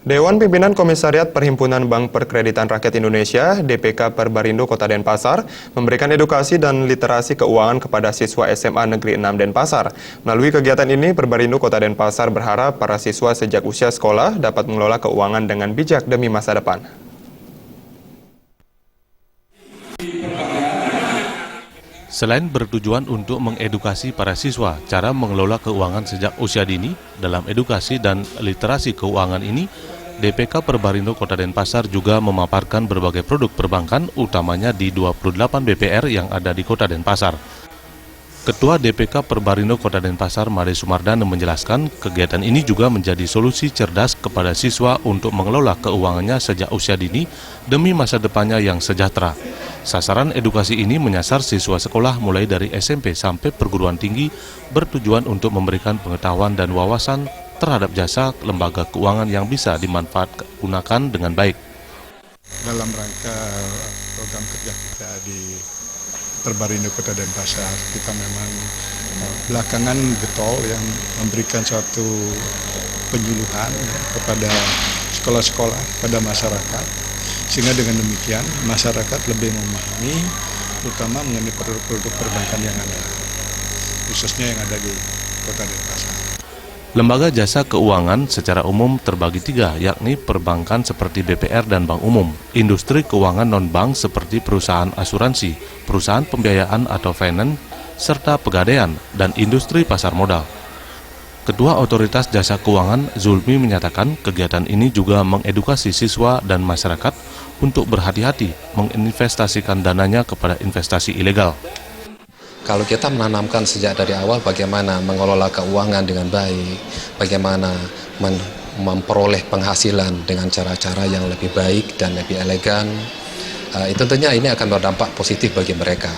Dewan Pimpinan Komisariat Perhimpunan Bank Perkreditan Rakyat Indonesia (DPK) Perbarindo Kota Denpasar memberikan edukasi dan literasi keuangan kepada siswa SMA Negeri 6 Denpasar. Melalui kegiatan ini, Perbarindo Kota Denpasar berharap para siswa sejak usia sekolah dapat mengelola keuangan dengan bijak demi masa depan. Selain bertujuan untuk mengedukasi para siswa cara mengelola keuangan sejak usia dini, dalam edukasi dan literasi keuangan ini, DPK Perbarindo Kota Denpasar juga memaparkan berbagai produk perbankan, utamanya di 28 BPR yang ada di Kota Denpasar. Ketua DPK Perbarindo Kota Denpasar, Made Sumardana, menjelaskan kegiatan ini juga menjadi solusi cerdas kepada siswa untuk mengelola keuangannya sejak usia dini demi masa depannya yang sejahtera. Sasaran edukasi ini menyasar siswa sekolah mulai dari SMP sampai perguruan tinggi, bertujuan untuk memberikan pengetahuan dan wawasan terhadap jasa lembaga keuangan yang bisa dimanfaatkan dengan baik. Dalam rangka program kerja kita di Perbarindo Kota Denpasar, kita memang belakangan getol yang memberikan suatu penyuluhan kepada sekolah-sekolah, pada masyarakat, sehingga dengan demikian masyarakat lebih memahami terutama mengenai produk-produk perbankan yang ada, khususnya yang ada di Kota Denpasar. Lembaga jasa keuangan secara umum terbagi tiga, yakni perbankan seperti BPR dan bank umum, industri keuangan non-bank seperti perusahaan asuransi, perusahaan pembiayaan atau finance, serta pegadaian, dan industri pasar modal. Ketua Otoritas Jasa Keuangan, Zulmi, menyatakan kegiatan ini juga mengedukasi siswa dan masyarakat untuk berhati-hati menginvestasikan dananya kepada investasi ilegal. Kalau kita menanamkan sejak dari awal bagaimana mengelola keuangan dengan baik, bagaimana memperoleh penghasilan dengan cara-cara yang lebih baik dan lebih elegan, itu tentunya ini akan berdampak positif bagi mereka.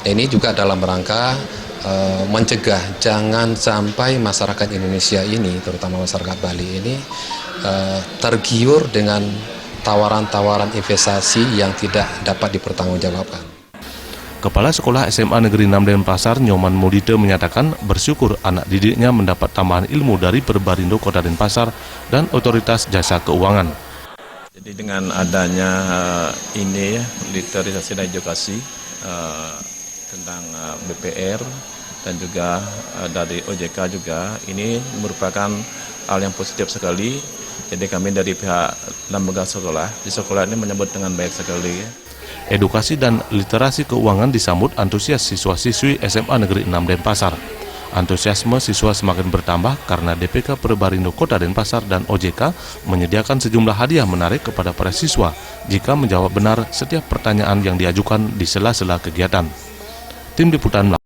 Ini juga dalam rangka mencegah jangan sampai masyarakat Indonesia ini, terutama masyarakat Bali ini, tergiur dengan tawaran-tawaran investasi yang tidak dapat dipertanggungjawabkan. Kepala Sekolah SMA Negeri 6 Denpasar, Nyoman Modite, menyatakan bersyukur anak didiknya mendapat tambahan ilmu dari Perbarindo Kota Denpasar dan Otoritas Jasa Keuangan. Jadi dengan adanya ini literasi dan edukasi tentang BPR dan juga dari OJK juga, ini merupakan hal yang positif sekali. Jadi kami dari pihak lembaga sekolah, di sekolah ini menyambut dengan baik sekali. Edukasi dan literasi keuangan disambut antusias siswa-siswi SMA Negeri 6 Denpasar. Antusiasme siswa semakin bertambah karena DPK Perbarindo Kota Denpasar dan OJK menyediakan sejumlah hadiah menarik kepada para siswa jika menjawab benar setiap pertanyaan yang diajukan di sela-sela kegiatan. Tim Liputan